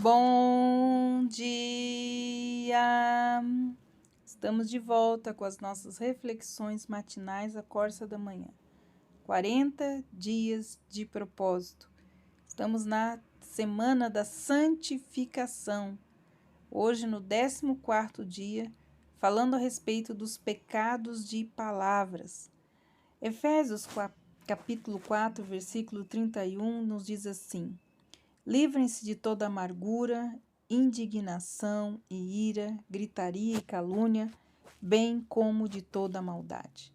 Bom dia! Estamos de volta com as nossas reflexões matinais à Corsa da Manhã. 40 dias de propósito. Estamos na semana da santificação. Hoje, no 14º dia, falando a respeito dos pecados de palavras. Efésios capítulo 4, versículo 31, nos diz assim: Livrem-se de toda amargura, indignação e ira, gritaria e calúnia, bem como de toda maldade.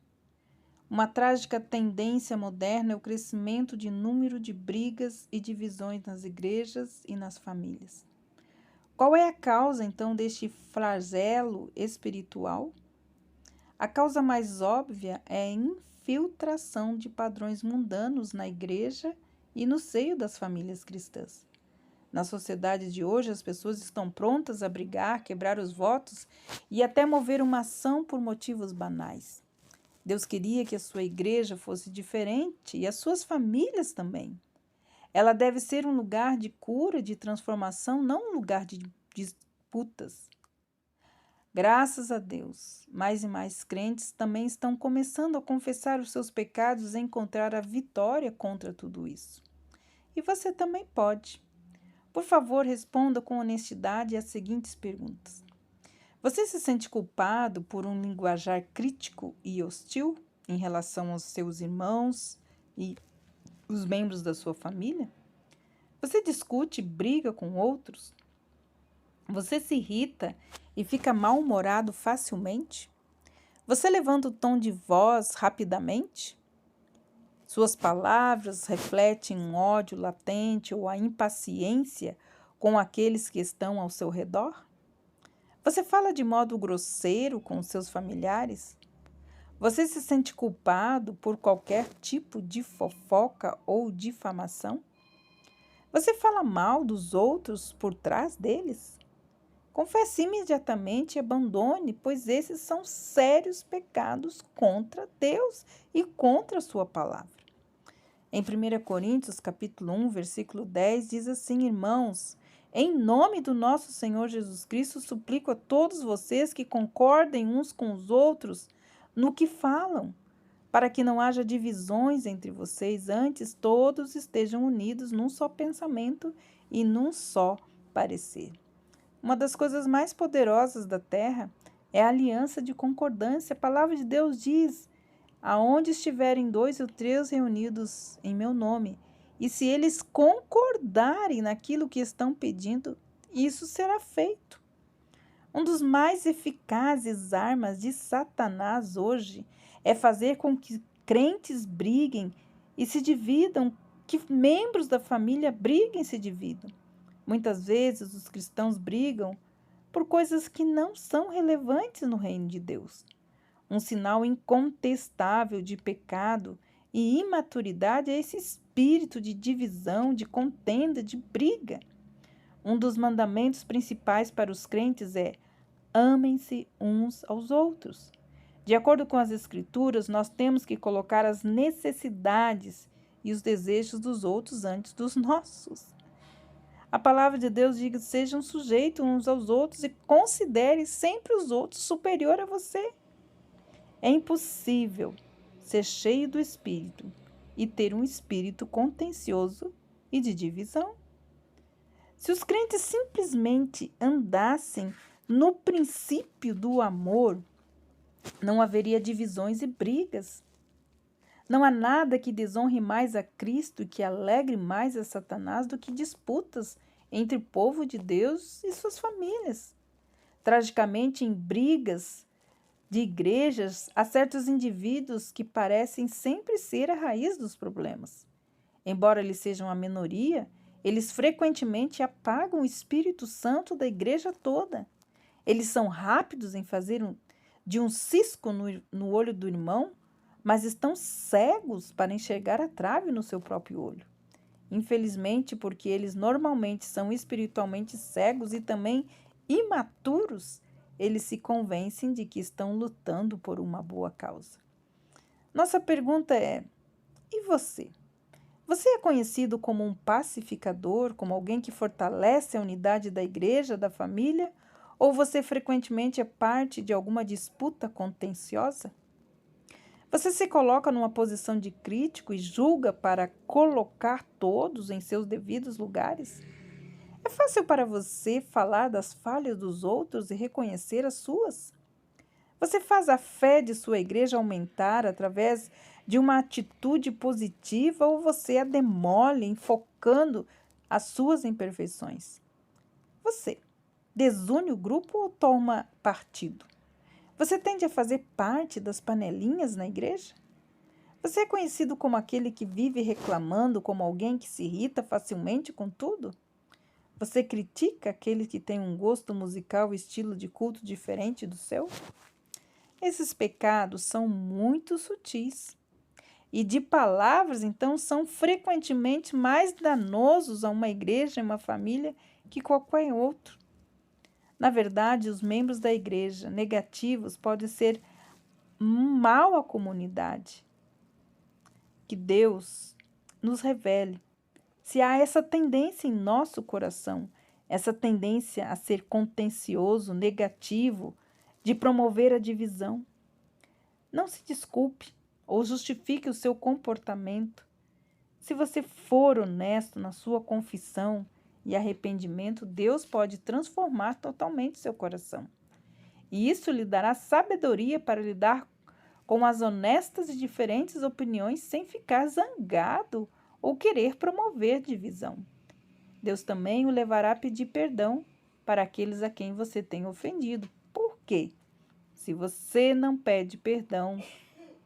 Uma trágica tendência moderna é o crescimento de número de brigas e divisões nas igrejas e nas famílias. Qual é a causa, então, deste flagelo espiritual? A causa mais óbvia é a infiltração de padrões mundanos na igreja e no seio das famílias cristãs. Na sociedade de hoje, as pessoas estão prontas a brigar, quebrar os votos e até mover uma ação por motivos banais. Deus queria que a sua igreja fosse diferente e as suas famílias também. Ela deve ser um lugar de cura, de transformação, não um lugar de disputas. Graças a Deus, mais e mais crentes também estão começando a confessar os seus pecados e encontrar a vitória contra tudo isso. E você também pode. Por favor, responda com honestidade as seguintes perguntas. Você se sente culpado por um linguajar crítico e hostil em relação aos seus irmãos e os membros da sua família? Você discute e briga com outros? Você se irrita e fica mal-humorado facilmente? Você levanta o tom de voz rapidamente? Suas palavras refletem um ódio latente ou a impaciência com aqueles que estão ao seu redor? Você fala de modo grosseiro com seus familiares? Você se sente culpado por qualquer tipo de fofoca ou difamação? Você fala mal dos outros por trás deles? Confesse imediatamente e abandone, pois esses são sérios pecados contra Deus e contra a sua palavra. Em 1 Coríntios, capítulo 1, versículo 10, diz assim: Irmãos, em nome do nosso Senhor Jesus Cristo, suplico a todos vocês que concordem uns com os outros no que falam, para que não haja divisões entre vocês, antes todos estejam unidos num só pensamento e num só parecer. Uma das coisas mais poderosas da terra é a aliança de concordância. A palavra de Deus diz: aonde estiverem 2 ou 3 reunidos em meu nome, e se eles concordarem naquilo que estão pedindo, isso será feito. Um dos mais eficazes armas de Satanás hoje é fazer com que crentes briguem e se dividam, que membros da família briguem e se dividam. Muitas vezes os cristãos brigam por coisas que não são relevantes no reino de Deus. Um sinal incontestável de pecado e imaturidade é esse espírito de divisão, de contenda, de briga. Um dos mandamentos principais para os crentes é: amem-se uns aos outros. De acordo com as Escrituras, nós temos que colocar as necessidades e os desejos dos outros antes dos nossos. A palavra de Deus diz: sejam sujeitos uns aos outros e considere sempre os outros superior a você. É impossível ser cheio do Espírito e ter um espírito contencioso e de divisão. Se os crentes simplesmente andassem no princípio do amor, não haveria divisões e brigas. Não há nada que desonre mais a Cristo e que alegre mais a Satanás do que disputas entre o povo de Deus e suas famílias. Tragicamente, em brigas de igrejas, há certos indivíduos que parecem sempre ser a raiz dos problemas. Embora eles sejam a minoria, eles frequentemente apagam o Espírito Santo da igreja toda. Eles são rápidos em fazer de um cisco no olho do irmão, mas estão cegos para enxergar a trave no seu próprio olho. Infelizmente, porque eles normalmente são espiritualmente cegos e também imaturos, eles se convencem de que estão lutando por uma boa causa. Nossa pergunta é: e você? Você é conhecido como um pacificador, como alguém que fortalece a unidade da igreja, da família? Ou você frequentemente é parte de alguma disputa contenciosa? Você se coloca numa posição de crítico e julga para colocar todos em seus devidos lugares? É fácil para você falar das falhas dos outros e reconhecer as suas? Você faz a fé de sua igreja aumentar através de uma atitude positiva ou você a demole enfocando as suas imperfeições? Você desune o grupo ou toma partido? Você tende a fazer parte das panelinhas na igreja? Você é conhecido como aquele que vive reclamando, como alguém que se irrita facilmente com tudo? Você critica aquele que tem um gosto musical e estilo de culto diferente do seu? Esses pecados são muito sutis e de palavras, então, são frequentemente mais danosos a uma igreja e uma família que qualquer outro. Na verdade, os membros da igreja negativos podem ser um mal à comunidade. Que Deus nos revele se há essa tendência em nosso coração, essa tendência a ser contencioso, negativo, de promover a divisão. Não se desculpe ou justifique o seu comportamento. Se você for honesto na sua confissão e arrependimento, Deus pode transformar totalmente seu coração. E isso lhe dará sabedoria para lidar com as honestas e diferentes opiniões sem ficar zangado ou querer promover divisão. Deus também o levará a pedir perdão para aqueles a quem você tem ofendido. Por quê? Se você não pede perdão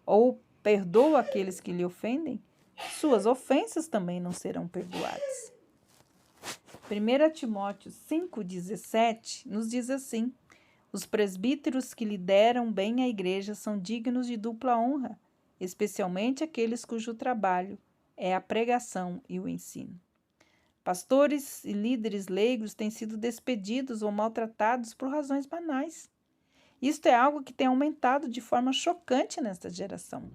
ou perdoa aqueles que lhe ofendem, suas ofensas também não serão perdoadas. 1 Timóteo 5,17 nos diz assim: os presbíteros que lideram bem a igreja são dignos de dupla honra, especialmente aqueles cujo trabalho é a pregação e o ensino. Pastores e líderes leigos têm sido despedidos ou maltratados por razões banais. Isto é algo que tem aumentado de forma chocante nesta geração.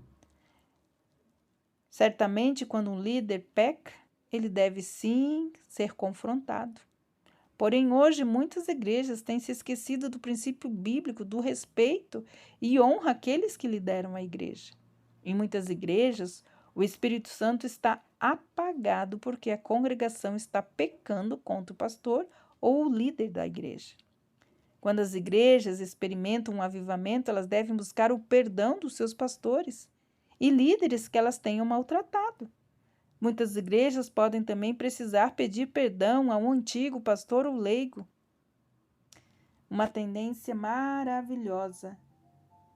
Certamente, quando um líder peca, ele deve sim ser confrontado. Porém, hoje, muitas igrejas têm se esquecido do princípio bíblico do respeito e honra àqueles que lideram a igreja. Em muitas igrejas, o Espírito Santo está apagado porque a congregação está pecando contra o pastor ou o líder da igreja. Quando as igrejas experimentam um avivamento, elas devem buscar o perdão dos seus pastores e líderes que elas tenham maltratado. Muitas igrejas podem também precisar pedir perdão a um antigo pastor ou leigo. Uma tendência maravilhosa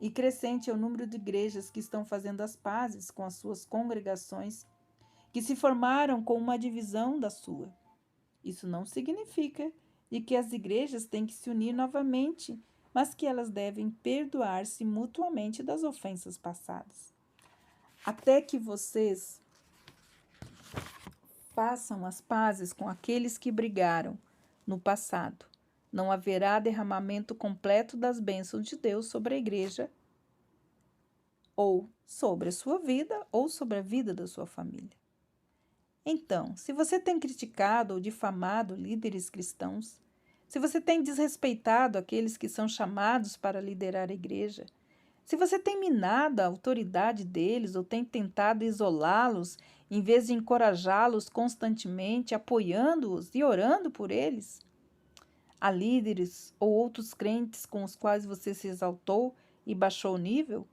e crescente é o número de igrejas que estão fazendo as pazes com as suas congregações, que se formaram com uma divisão da sua. Isso não significa de que as igrejas têm que se unir novamente, mas que elas devem perdoar-se mutuamente das ofensas passadas. Até que vocês façam as pazes com aqueles que brigaram no passado, não haverá derramamento completo das bênçãos de Deus sobre a igreja, ou sobre a sua vida, ou sobre a vida da sua família. Então, se você tem criticado ou difamado líderes cristãos, se você tem desrespeitado aqueles que são chamados para liderar a igreja, se você tem minado a autoridade deles ou tem tentado isolá-los em vez de encorajá-los constantemente, apoiando-os e orando por eles, há líderes ou outros crentes com os quais você se exaltou e baixou o nível?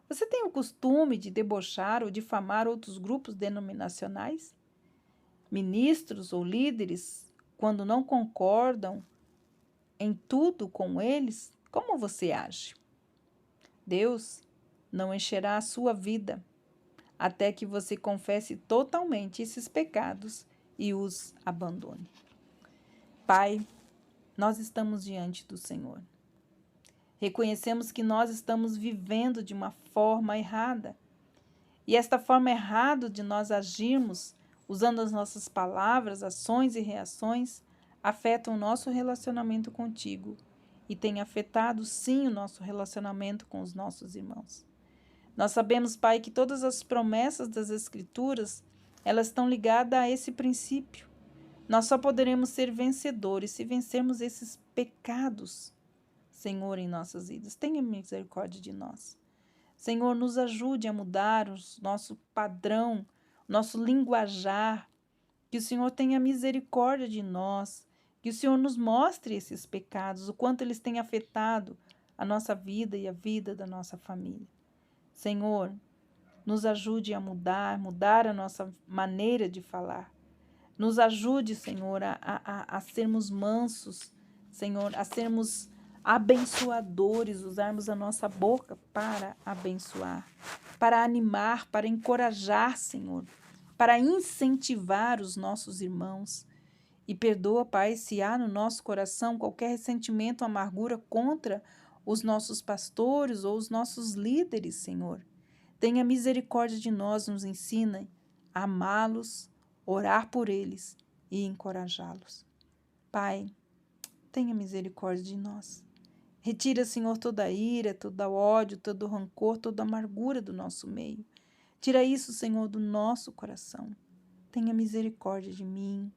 Você tem o costume de debochar ou difamar outros grupos denominacionais? Ministros ou líderes, quando não concordam em tudo com eles, como você age? Deus não encherá a sua vida até que você confesse totalmente esses pecados e os abandone. Pai, nós estamos diante do Senhor. Reconhecemos que nós estamos vivendo de uma forma errada. E esta forma errada de nós agirmos, usando as nossas palavras, ações e reações, afetam o nosso relacionamento contigo e tem afetado, sim, o nosso relacionamento com os nossos irmãos. Nós sabemos, Pai, que todas as promessas das Escrituras elas estão ligadas a esse princípio. Nós só poderemos ser vencedores se vencermos esses pecados, Senhor, em nossas vidas. Tenha misericórdia de nós. Senhor, nos ajude a mudar o nosso padrão, nosso linguajar, que o Senhor tenha misericórdia de nós, que o Senhor nos mostre esses pecados, o quanto eles têm afetado a nossa vida e a vida da nossa família. Senhor, nos ajude a mudar a nossa maneira de falar. Nos ajude, Senhor, a sermos mansos, Senhor, a sermos abençoadores, usarmos a nossa boca para abençoar, para animar, para encorajar, Senhor, para incentivar os nossos irmãos. E perdoa, Pai, se há no nosso coração qualquer ressentimento, amargura contra os nossos pastores ou os nossos líderes, Senhor. Tenha misericórdia de nós, nos ensina a amá-los, orar por eles e encorajá-los. Pai, tenha misericórdia de nós. Retira, Senhor, toda a ira, todo o ódio, todo o rancor, toda a amargura do nosso meio. Tira isso, Senhor, do nosso coração. Tenha misericórdia de mim.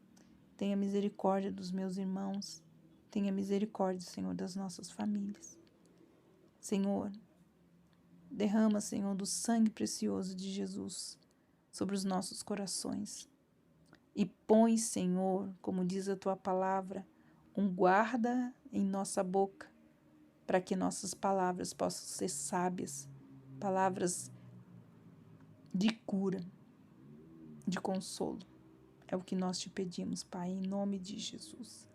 Tenha misericórdia dos meus irmãos. Tenha misericórdia, Senhor, das nossas famílias. Senhor, derrama, Senhor, do sangue precioso de Jesus sobre os nossos corações. E põe, Senhor, como diz a tua palavra, um guarda em nossa boca, para que nossas palavras possam ser sábias, palavras de cura, de consolo. É o que nós te pedimos, Pai, em nome de Jesus.